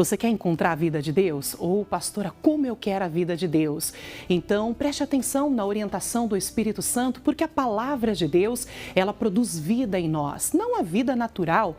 Você quer encontrar a vida de Deus? Ou, pastora, como eu quero a vida de Deus? Então, preste atenção na orientação do Espírito Santo, porque a palavra de Deus, ela produz vida em nós. Não a vida natural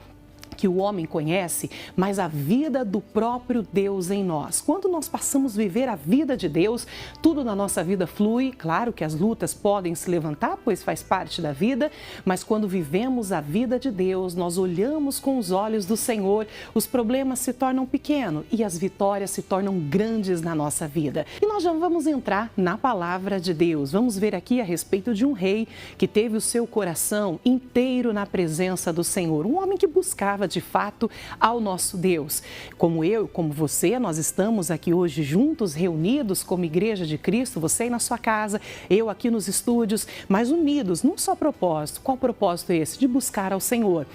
que o homem conhece, mas a vida do próprio Deus em nós. Quando nós passamos a viver a vida de Deus, tudo na nossa vida flui. Claro que as lutas podem se levantar, pois faz parte da vida, mas quando vivemos a vida de Deus, nós olhamos com os olhos do Senhor, os problemas se tornam pequenos e as vitórias se tornam grandes na nossa vida. E nós já vamos entrar na palavra de Deus. Vamos ver aqui a respeito de um rei que teve o seu coração inteiro na presença do Senhor, um homem que buscava de fato ao nosso Deus. Como eu, como você, nós estamos aqui hoje juntos, reunidos como Igreja de Cristo, você aí na sua casa, eu aqui nos estúdios, mas unidos num só propósito. Qual propósito é esse? De buscar ao Senhor.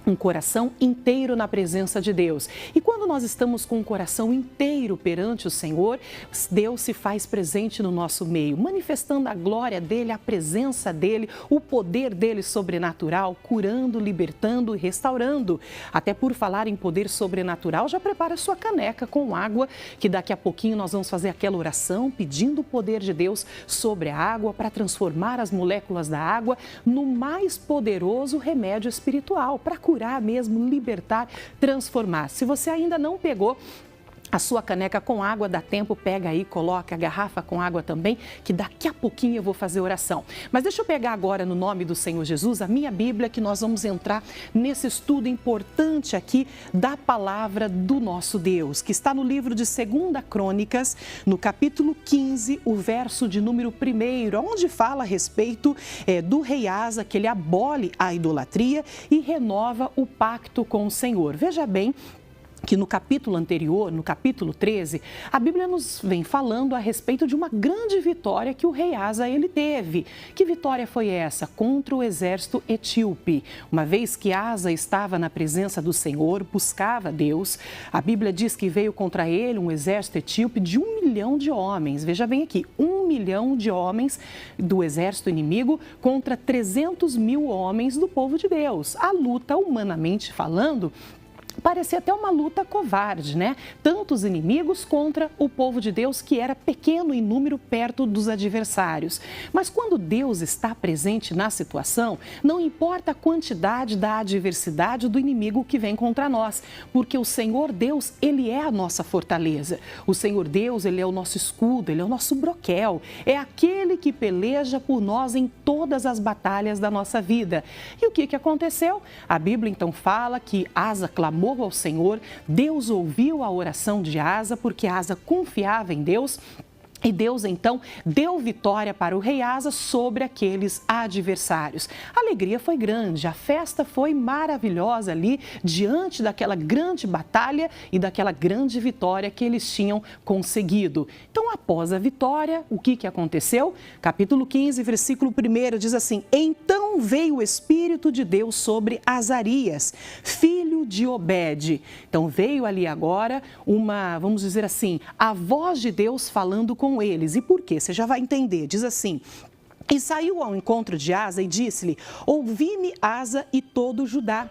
Um coração inteiro na presença de Deus. E quando nós estamos com um coração inteiro perante o Senhor, Deus se faz presente no nosso meio, manifestando a glória dEle, a presença dEle, o poder dEle sobrenatural, curando, libertando e restaurando. Até por falar em poder sobrenatural, já prepara sua caneca com água, que daqui a pouquinho nós vamos fazer aquela oração pedindo o poder de Deus sobre a água para transformar as moléculas da água no mais poderoso remédio espiritual, para curar mesmo, libertar, transformar. Se você ainda não pegou a sua caneca com água, dá tempo, pega aí, coloca a garrafa com água também, que daqui a pouquinho eu vou fazer oração. Mas deixa eu pegar agora, no nome do Senhor Jesus, a minha Bíblia, que nós vamos entrar nesse estudo importante aqui da palavra do nosso Deus, que está no livro de 2ª Crônicas, no capítulo 15, o verso de número 1, onde fala a respeito do rei Asa, que ele abole a idolatria e renova o pacto com o Senhor. Veja bem que no capítulo anterior, no capítulo 13, a Bíblia nos vem falando a respeito de uma grande vitória que o rei Asa ele teve. Que vitória foi essa? Contra o exército etíope. Uma vez que Asa estava na presença do Senhor, buscava Deus, a Bíblia diz que veio contra ele um exército etíope de 1 milhão de homens. Veja bem aqui, 1 milhão de homens do exército inimigo contra 300 mil homens do povo de Deus. A luta, humanamente falando, parecia até uma luta covarde, né? Tantos inimigos contra o povo de Deus, que era pequeno em número perto dos adversários. Mas quando Deus está presente na situação, não importa a quantidade da adversidade do inimigo que vem contra nós, porque o Senhor Deus, Ele é a nossa fortaleza. O Senhor Deus, Ele é o nosso escudo, Ele é o nosso broquel, é aquele que peleja por nós em todas as batalhas da nossa vida. E o que aconteceu? A Bíblia então fala que Asa clamou ao Senhor, Deus ouviu a oração de Asa, porque Asa confiava em Deus. E Deus, então, deu vitória para o rei Asa sobre aqueles adversários. A alegria foi grande, a festa foi maravilhosa ali, diante daquela grande batalha e daquela grande vitória que eles tinham conseguido. Então, após a vitória, o que aconteceu? Capítulo 15, versículo 1 diz assim: Então veio o Espírito de Deus sobre Azarias, filho de Obed. Então, veio ali agora vamos dizer assim, a voz de Deus falando com eles. E por quê? Você já vai entender. Diz assim: E saiu ao encontro de Asa e disse-lhe: Ouvi-me, Asa, e todo Judá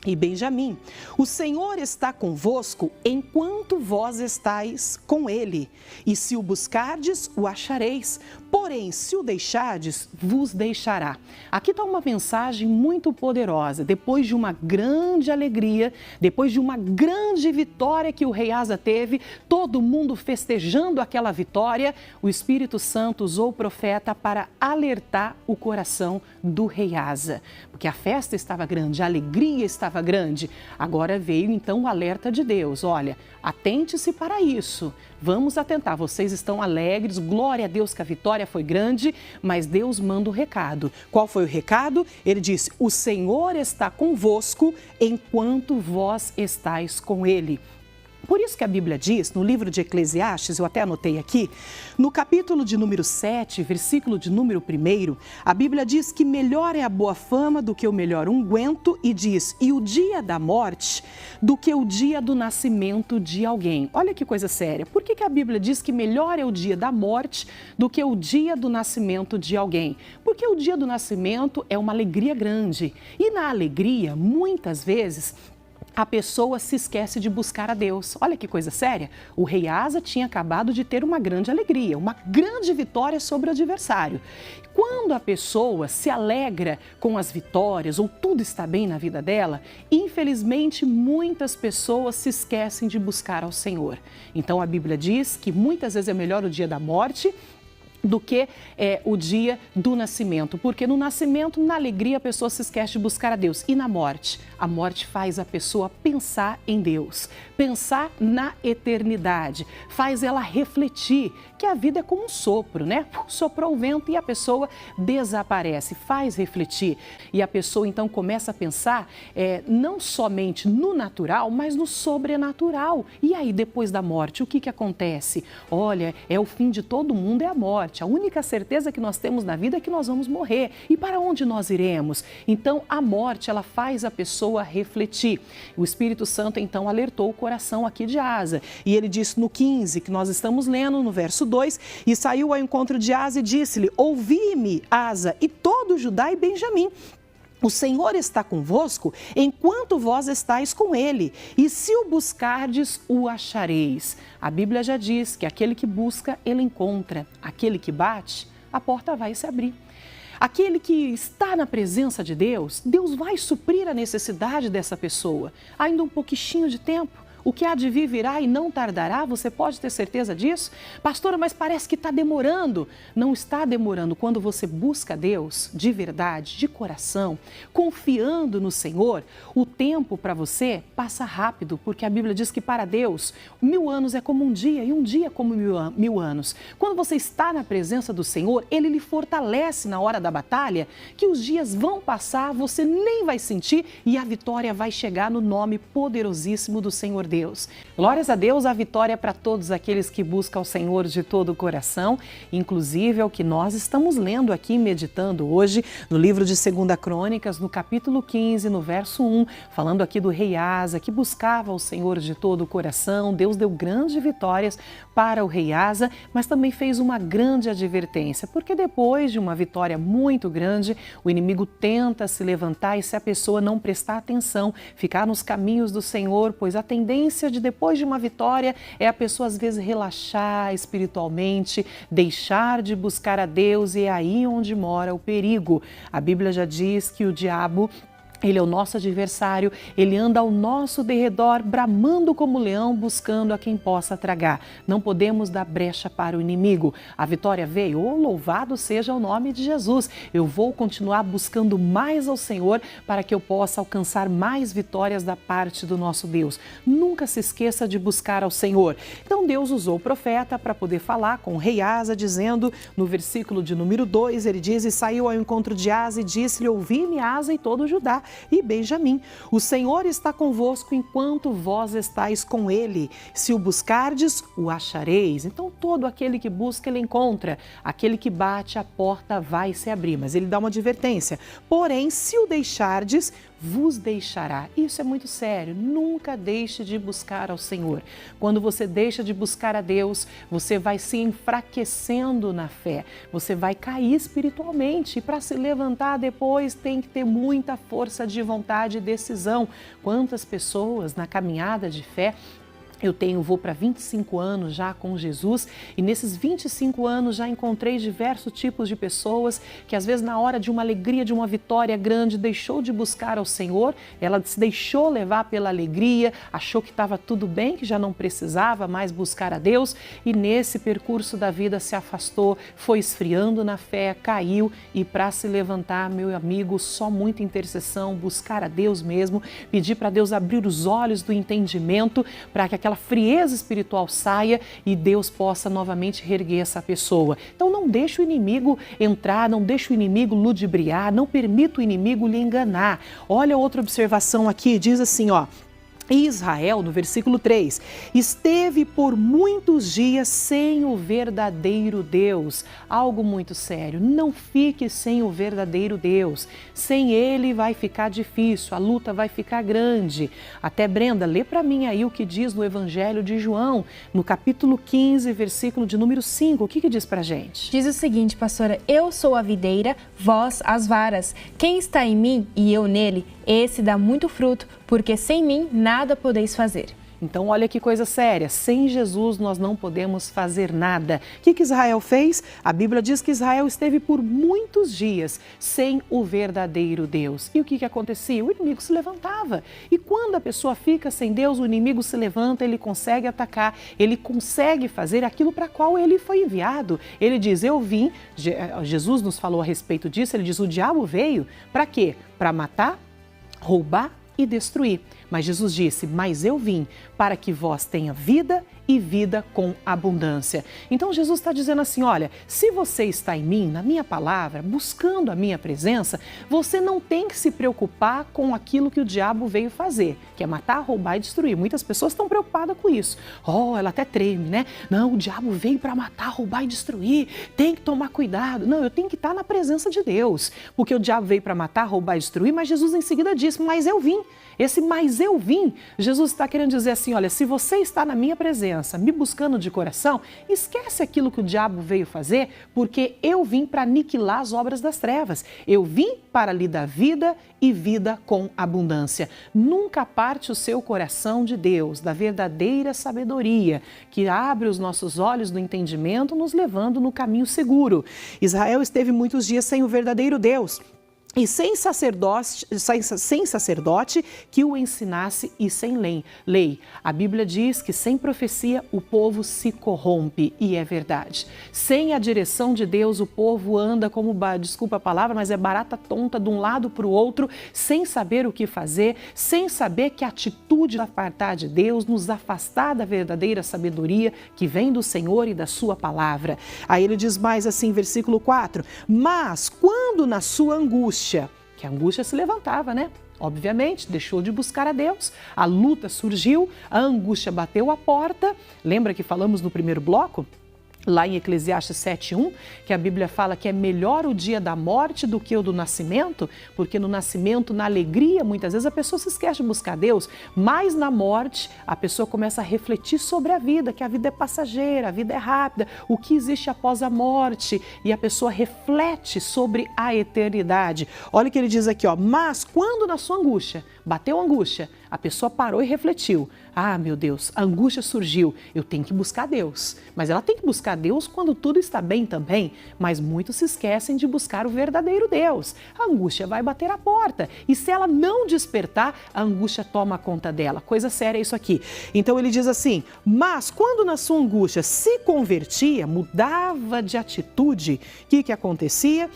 e Benjamim, o Senhor está convosco enquanto vós estáis com ele, e se o buscardes, o achareis, porém, se o deixardes, vos deixará. Aqui está uma mensagem muito poderosa. Depois de uma grande alegria, depois de uma grande vitória que o rei Asa teve, todo mundo festejando aquela vitória, o Espírito Santo usou o profeta para alertar o coração do rei Asa, porque a festa estava grande, a alegria estava grande. Agora veio então o alerta de Deus: olha, atente-se para isso, vamos atentar, vocês estão alegres, glória a Deus que a vitória foi grande, mas Deus manda o recado. Qual foi o recado? Ele disse: o Senhor está convosco enquanto vós estáis com ele. Por isso que a Bíblia diz, no livro de Eclesiastes, eu até anotei aqui, no capítulo de número 7, versículo de número 1, a Bíblia diz que melhor é a boa fama do que o melhor unguento, e diz: e o dia da morte do que o dia do nascimento de alguém. Olha que coisa séria. Por que a Bíblia diz que melhor é o dia da morte do que o dia do nascimento de alguém? Porque o dia do nascimento é uma alegria grande. E na alegria, muitas vezes, a pessoa se esquece de buscar a Deus. Olha que coisa séria. O rei Asa tinha acabado de ter uma grande alegria, uma grande vitória sobre o adversário. Quando a pessoa se alegra com as vitórias ou tudo está bem na vida dela, infelizmente muitas pessoas se esquecem de buscar ao Senhor. Então a Bíblia diz que muitas vezes é melhor o dia da morte do que o dia do nascimento. Porque no nascimento, na alegria, a pessoa se esquece de buscar a Deus. E na morte? A morte faz a pessoa pensar em Deus, pensar na eternidade, faz ela refletir que a vida é como um sopro, né? Soprou o vento e a pessoa desaparece, faz refletir. E a pessoa então começa a pensar não somente no natural, mas no sobrenatural. E aí, depois da morte, o que acontece? Olha, o fim de todo mundo é a morte. A única certeza que nós temos na vida é que nós vamos morrer. E para onde nós iremos? Então, a morte, ela faz a pessoa refletir. O Espírito Santo, então, alertou o coração aqui de Asa. E ele disse no 15, que nós estamos lendo, no verso 2, e saiu ao encontro de Asa e disse-lhe: ouvi-me, Asa, e todo Judá e Benjamim. O Senhor está convosco enquanto vós estáis com ele, e se o buscardes, o achareis. A Bíblia já diz que aquele que busca, ele encontra. Aquele que bate, a porta vai se abrir. Aquele que está na presença de Deus, Deus vai suprir a necessidade dessa pessoa. Ainda um pouquinho de tempo. O que há de vir virá e não tardará, você pode ter certeza disso? Pastora, mas parece que está demorando. Não está demorando. Quando você busca Deus de verdade, de coração, confiando no Senhor, o tempo para você passa rápido, porque a Bíblia diz que para Deus 1000 anos é como um dia e um dia é como mil anos. Quando você está na presença do Senhor, Ele lhe fortalece na hora da batalha, que os dias vão passar, você nem vai sentir e a vitória vai chegar no nome poderosíssimo do Senhor Deus. Glórias a Deus, a vitória para todos aqueles que buscam o Senhor de todo o coração, inclusive é o que nós estamos lendo aqui, meditando hoje no livro de 2 Crônicas, no capítulo 15, no verso 1, falando aqui do rei Asa, que buscava o Senhor de todo o coração. Deus deu grandes vitórias para o rei Asa, mas também fez uma grande advertência, porque depois de uma vitória muito grande, o inimigo tenta se levantar e se a pessoa não prestar atenção, ficar nos caminhos do Senhor, pois a tendência de depois de uma vitória é a pessoa às vezes relaxar espiritualmente, deixar de buscar a Deus, e é aí onde mora o perigo. A Bíblia já diz que o diabo, ele é o nosso adversário, ele anda ao nosso derredor, bramando como leão, buscando a quem possa tragar. Não podemos dar brecha para o inimigo. A vitória veio, louvado seja o nome de Jesus. Eu vou continuar buscando mais ao Senhor para que eu possa alcançar mais vitórias da parte do nosso Deus. Nunca se esqueça de buscar ao Senhor. Então Deus usou o profeta para poder falar com o rei Asa, dizendo no versículo de número 2, ele diz: e saiu ao encontro de Asa e disse-lhe: ouvi-me, Asa, e todo Judá e Benjamim. O Senhor está convosco enquanto vós estáis com ele. Se o buscardes, o achareis. Então todo aquele que busca, ele encontra. Aquele que bate, a porta vai se abrir. Mas ele dá uma advertência. Porém, se o deixardes, vos deixará. Isso é muito sério. Nunca deixe de buscar ao Senhor. Quando você deixa de buscar a Deus, você vai se enfraquecendo na fé. Você vai cair espiritualmente. E para se levantar depois, tem que ter muita força de vontade e decisão. Quantas pessoas na caminhada de fé vou para 25 anos já com Jesus, e nesses 25 anos já encontrei diversos tipos de pessoas que às vezes na hora de uma alegria, de uma vitória grande, deixou de buscar ao Senhor, ela se deixou levar pela alegria, achou que estava tudo bem, que já não precisava mais buscar a Deus, e nesse percurso da vida se afastou, foi esfriando na fé, caiu, e para se levantar, meu amigo, só muita intercessão, buscar a Deus mesmo, pedir para Deus abrir os olhos do entendimento, para que aquela frieza espiritual saia e Deus possa novamente reerguer essa pessoa. Então não deixe o inimigo entrar, não deixe o inimigo ludibriar, não permita o inimigo lhe enganar. Olha outra observação aqui, diz assim, Israel, no versículo 3, esteve por muitos dias sem o verdadeiro Deus. Algo muito sério, não fique sem o verdadeiro Deus. Sem Ele vai ficar difícil, a luta vai ficar grande. Até Brenda, lê para mim aí o que diz no Evangelho de João, no capítulo 15, versículo de número 5. O que diz pra gente? Diz o seguinte, pastora: eu sou a videira, vós as varas. Quem está em mim e eu nele, esse dá muito fruto, porque sem mim nada podeis fazer. Então, olha que coisa séria, sem Jesus nós não podemos fazer nada. O que Israel fez? A Bíblia diz que Israel esteve por muitos dias sem o verdadeiro Deus. E o que acontecia? O inimigo se levantava. E quando a pessoa fica sem Deus, o inimigo se levanta, ele consegue atacar, ele consegue fazer aquilo para qual ele foi enviado. Ele diz, eu vim, Jesus nos falou a respeito disso, ele diz, o diabo veio para quê? Para matar, roubar e destruir. Mas Jesus disse, mas eu vim para que vós tenha vida e vida com abundância. Então Jesus está dizendo assim, olha, se você está em mim, na minha palavra, buscando a minha presença, você não tem que se preocupar com aquilo que o diabo veio fazer, que é matar, roubar e destruir. Muitas pessoas estão preocupadas com isso. Oh, ela até treme, né? Não, o diabo veio para matar, roubar e destruir, tem que tomar cuidado. Não, eu tenho que estar na presença de Deus, porque o diabo veio para matar, roubar e destruir, mas Jesus em seguida disse, mas eu vim. Esse mas eu vim, Jesus está querendo dizer assim, olha, se você está na minha presença, me buscando de coração, esquece aquilo que o diabo veio fazer, porque eu vim para aniquilar as obras das trevas. Eu vim para lhe dar vida e vida com abundância. Nunca parte o seu coração de Deus, da verdadeira sabedoria, que abre os nossos olhos do entendimento, nos levando no caminho seguro. Israel esteve muitos dias sem o verdadeiro Deus. E sem sacerdote que o ensinasse e sem lei. A Bíblia diz que sem profecia o povo se corrompe, e é verdade. Sem a direção de Deus o povo anda como, desculpa a palavra, mas é barata tonta de um lado para o outro, sem saber o que fazer, sem saber que a atitude de apartar de Deus, nos afastar da verdadeira sabedoria que vem do Senhor e da sua palavra. Aí ele diz mais assim, versículo 4, mas quando na sua angústia, que a angústia se levantava, né? Obviamente, deixou de buscar a Deus, a luta surgiu, a angústia bateu a porta. Lembra que falamos no primeiro bloco? Lá em Eclesiastes 7:1, que a Bíblia fala que é melhor o dia da morte do que o do nascimento, porque no nascimento, na alegria, muitas vezes a pessoa se esquece de buscar Deus, mas na morte a pessoa começa a refletir sobre a vida, que a vida é passageira, a vida é rápida, o que existe após a morte, e a pessoa reflete sobre a eternidade. Olha o que ele diz aqui, ó, mas quando na sua angústia, bateu a angústia, a pessoa parou e refletiu, ah, meu Deus, a angústia surgiu, eu tenho que buscar Deus, mas ela tem que buscar Deus quando tudo está bem também, mas muitos se esquecem de buscar o verdadeiro Deus. A angústia vai bater a porta e se ela não despertar, a angústia toma conta dela. Coisa séria isso aqui. Então ele diz assim, mas quando na sua angústia se convertia, mudava de atitude, o que acontecia?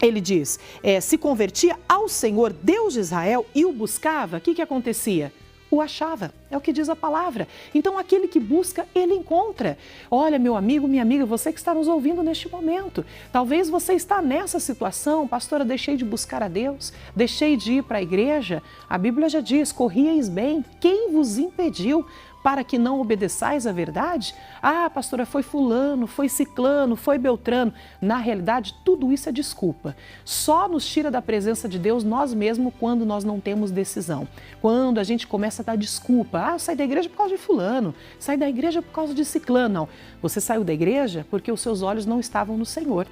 Ele diz, se convertia ao Senhor, Deus de Israel, e o buscava, o que acontecia? O achava, é o que diz a palavra. Então, aquele que busca, ele encontra. Olha, meu amigo, minha amiga, você que está nos ouvindo neste momento, talvez você está nessa situação, pastora, deixei de buscar a Deus, deixei de ir para a igreja. A Bíblia já diz, corrieis bem, quem vos impediu para que não obedeçais à verdade? Ah, pastora, foi fulano, foi ciclano, foi beltrano. Na realidade, tudo isso é desculpa. Só nos tira da presença de Deus nós mesmos quando nós não temos decisão. Quando a gente começa a dar desculpa. Ah, eu saí da igreja por causa de fulano, saí da igreja por causa de ciclano. Não, você saiu da igreja porque os seus olhos não estavam no Senhor,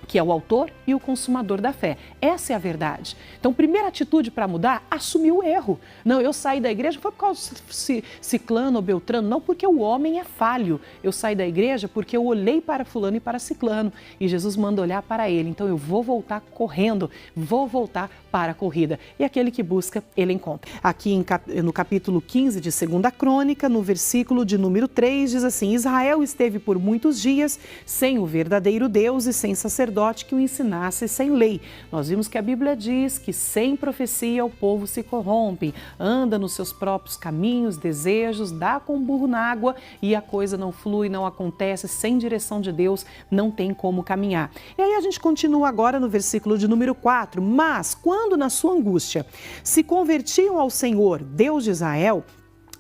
que é o autor e o consumador da fé. Essa é a verdade. Então, primeira atitude para mudar, assumir o erro. Não, eu saí da igreja, não foi por causa de ciclano ou beltrano, não, porque o homem é falho. Eu saí da igreja porque eu olhei para fulano e para ciclano e Jesus manda olhar para ele. Então, eu vou voltar correndo, vou voltar para a corrida. E aquele que busca, ele encontra. Aqui no capítulo 15 de 2ª Crônica, no versículo de número 3, diz assim, Israel esteve por muitos dias sem o verdadeiro Deus e sem sacerdote sacerdote que o ensinasse sem lei. Nós vimos que a Bíblia diz que sem profecia o povo se corrompe, anda nos seus próprios caminhos, desejos, dá com burro na água e a coisa não flui, não acontece, sem direção de Deus não tem como caminhar. E aí a gente continua agora no versículo de número 4. Mas quando na sua angústia se convertiam ao Senhor, Deus de Israel,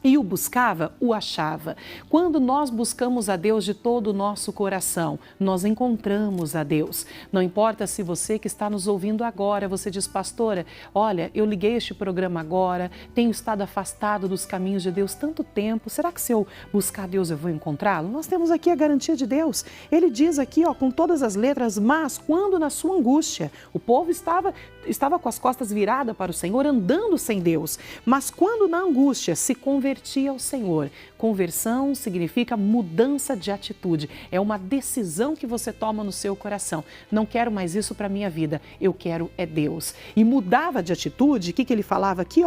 e o buscava, o achava. Quando nós buscamos a Deus de todo o nosso coração, nós encontramos a Deus. Não importa se você que está nos ouvindo agora, você diz, pastora, olha, eu liguei este programa agora, tenho estado afastado dos caminhos de Deus tanto tempo, será que se eu buscar Deus eu vou encontrá-lo? Nós temos aqui a garantia de Deus. Ele diz aqui, com todas as letras, mas quando na sua angústia, o povo estava com as costas viradas para o Senhor, andando sem Deus, mas quando na angústia se convertia ao Senhor. Conversão significa mudança de atitude. É uma decisão que você toma no seu coração. Não quero mais isso para a minha vida. Eu quero é Deus. E mudava de atitude, o que ele falava aqui,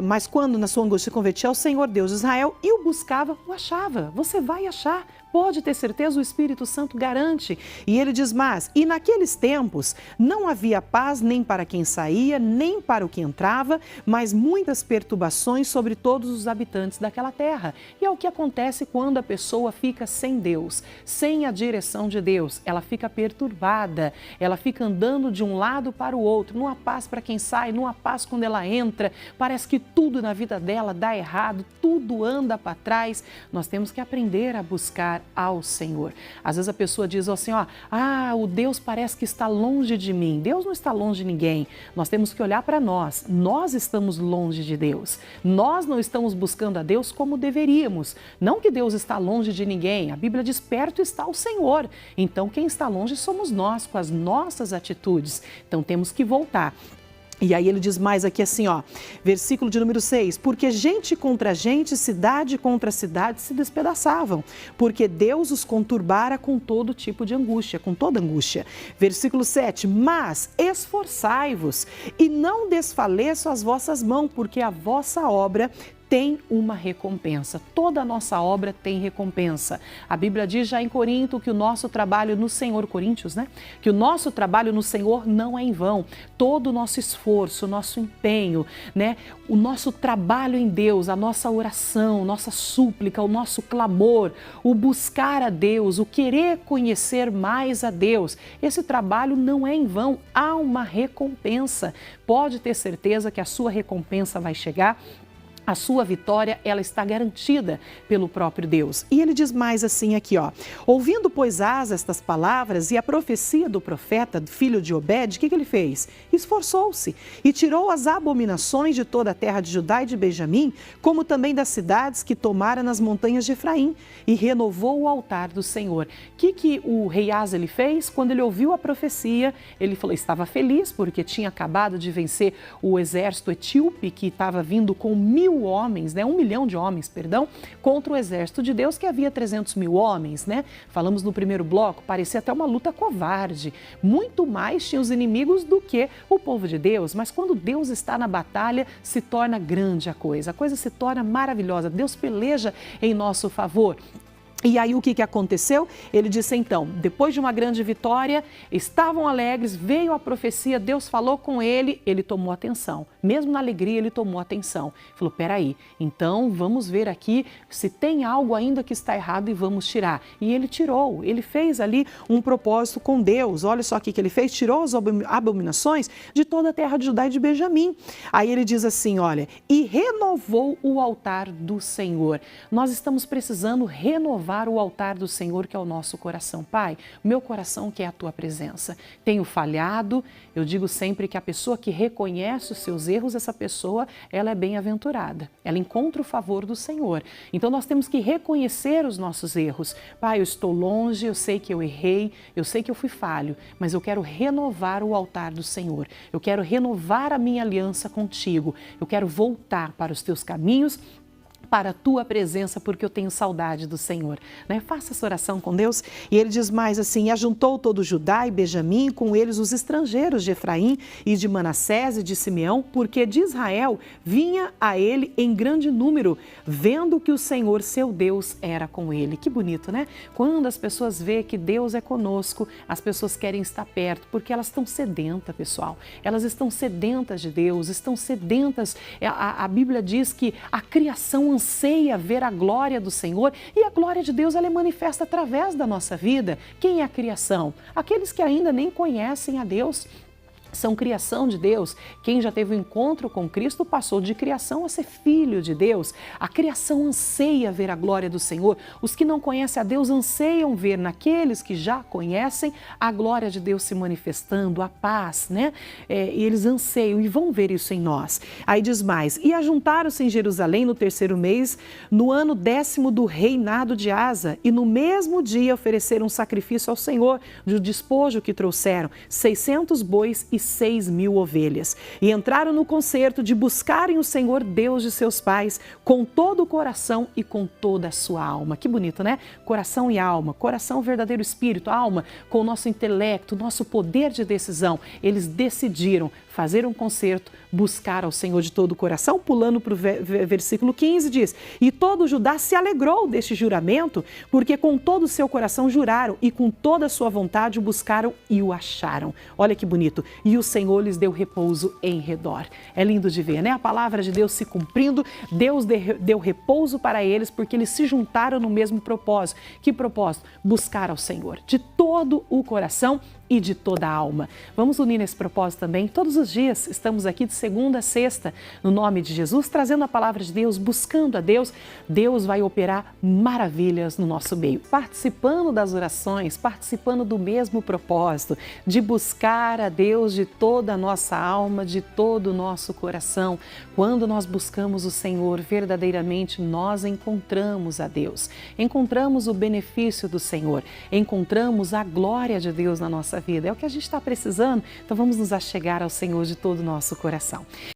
mas quando na sua angústia se convertia ao Senhor Deus de Israel e o buscava, o achava. Você vai achar. Pode ter certeza, o Espírito Santo garante. E ele diz, e naqueles tempos não havia paz nem para quem saía, nem para o que entrava, mas muitas perturbações sobre todos os habitantes daquela terra. E é o que acontece quando a pessoa fica sem Deus, sem a direção de Deus. Ela fica perturbada, ela fica andando de um lado para o outro, não há paz para quem sai, não há paz quando ela entra, parece que tudo na vida dela dá errado, tudo anda para trás. Nós temos que aprender a buscar ao Senhor. Às vezes a pessoa diz assim, o Deus parece que está longe de mim. Deus não está longe de ninguém. Nós temos que olhar para nós. Nós estamos longe de Deus. Nós não estamos buscando a Deus como deveríamos. Não que Deus está longe de ninguém. A Bíblia diz, perto está o Senhor. Então quem está longe somos nós, com as nossas atitudes. Então temos que voltar. E aí ele diz mais aqui assim, versículo de número 6, porque gente contra gente, cidade contra cidade se despedaçavam, porque Deus os conturbara com todo tipo de angústia, com toda angústia. Versículo 7, mas esforçai-vos e não desfaleçam as vossas mãos, porque a vossa obra tem uma recompensa. Toda a nossa obra tem recompensa. A Bíblia diz já em Corinto que o nosso trabalho no Senhor, Coríntios, que o nosso trabalho no Senhor não é em vão. Todo o nosso esforço, o nosso empenho, o nosso trabalho em Deus, a nossa oração, nossa súplica, o nosso clamor, o buscar a Deus, o querer conhecer mais a Deus, esse trabalho não é em vão. Há uma recompensa. Pode ter certeza que a sua recompensa vai chegar. A sua vitória, ela está garantida pelo próprio Deus. E ele diz mais assim aqui, ouvindo, pois, Asa estas palavras e a profecia do profeta, filho de Obed, o que ele fez? Esforçou-se e tirou as abominações de toda a terra de Judá e de Benjamim, como também das cidades que tomara nas montanhas de Efraim, e renovou o altar do Senhor. O que o rei Asa ele fez? Quando ele ouviu a profecia, ele falou, estava feliz porque tinha acabado de vencer o exército etíope que estava vindo com 1.000 homens, 1 milhão de homens, contra o exército de Deus que havia 300.000 homens, Falamos no primeiro bloco, parecia até uma luta covarde. Muito mais tinha os inimigos do que o povo de Deus, mas quando Deus está na batalha, se torna grande a coisa se torna maravilhosa. Deus peleja em nosso favor. E aí o que aconteceu? Ele disse então, depois de uma grande vitória, estavam alegres, veio a profecia, Deus falou com ele, ele tomou atenção. Mesmo na alegria, ele tomou atenção. Falou, peraí, então vamos ver aqui se tem algo ainda que está errado e vamos tirar. E ele tirou, ele fez ali um propósito com Deus. Olha só o que ele fez, tirou as abominações de toda a terra de Judá e de Benjamim. Aí ele diz assim, olha, e renovou o altar do Senhor. Nós estamos precisando renovar o altar do Senhor, que é o nosso coração. Pai, meu coração quer a tua presença. Tenho falhado, eu digo sempre que a pessoa que reconhece os seus erros, essa pessoa, ela é bem-aventurada. Ela encontra o favor do Senhor. Então nós temos que reconhecer os nossos erros. Pai, eu estou longe, eu sei que eu errei, eu sei que eu fui falho, mas eu quero renovar o altar do Senhor. Eu quero renovar a minha aliança contigo. Eu quero voltar para os teus caminhos, para a tua presença, porque eu tenho saudade do Senhor. Né? Faça essa oração com Deus. E ele diz mais assim: ajuntou todo Judá e Benjamim, com eles os estrangeiros de Efraim e de Manassés e de Simeão, porque de Israel vinha a ele em grande número, vendo que o Senhor, seu Deus, era com ele. Que bonito, né? Quando as pessoas veem que Deus é conosco, as pessoas querem estar perto, porque elas estão sedentas, pessoal. Elas estão sedentas de Deus, estão sedentas. A Bíblia diz que a criação anseia ver a glória do Senhor, e a glória de Deus ela é manifesta através da nossa vida. Quem é a criação? Aqueles que ainda nem conhecem a Deus. São criação de Deus. Quem já teve um encontro com Cristo passou de criação a ser filho de Deus. A criação anseia ver a glória do Senhor. Os que não conhecem a Deus anseiam ver naqueles que já conhecem a glória de Deus se manifestando, a paz, né? E eles anseiam e vão ver isso em nós. Aí diz mais: e ajuntaram-se em Jerusalém no 3º mês, no ano 10º do reinado de Asa, e no mesmo dia ofereceram um sacrifício ao Senhor do despojo que trouxeram, 600 bois e 6.000 ovelhas, e entraram no concerto de buscarem o Senhor Deus de seus pais com todo o coração e com toda a sua alma. Que bonito, né? Coração e alma, coração, verdadeiro espírito, alma com o nosso intelecto, nosso poder de decisão. Eles decidiram fazer um concerto, buscar ao Senhor de todo o coração. Pulando para o versículo 15, diz: e todo Judá se alegrou deste juramento, porque com todo o seu coração juraram e com toda a sua vontade o buscaram e o acharam. Olha que bonito. E o Senhor lhes deu repouso em redor. É lindo de ver, né? A palavra de Deus se cumprindo. Deus deu repouso para eles, porque eles se juntaram no mesmo propósito. Que propósito? Buscar ao Senhor de todo o coração e de toda a alma. Vamos unir nesse propósito também. Todos os dias estamos aqui de segunda a sexta, no nome de Jesus, trazendo a palavra de Deus, buscando a Deus. Deus vai operar maravilhas no nosso meio, participando das orações, participando do mesmo propósito, de buscar a Deus de toda a nossa alma, de todo o nosso coração. Quando nós buscamos o Senhor, verdadeiramente nós encontramos a Deus, encontramos o benefício do Senhor, encontramos a glória de Deus na nossa vida. É o que a gente está precisando, então vamos nos achegar ao Senhor de todo o nosso coração.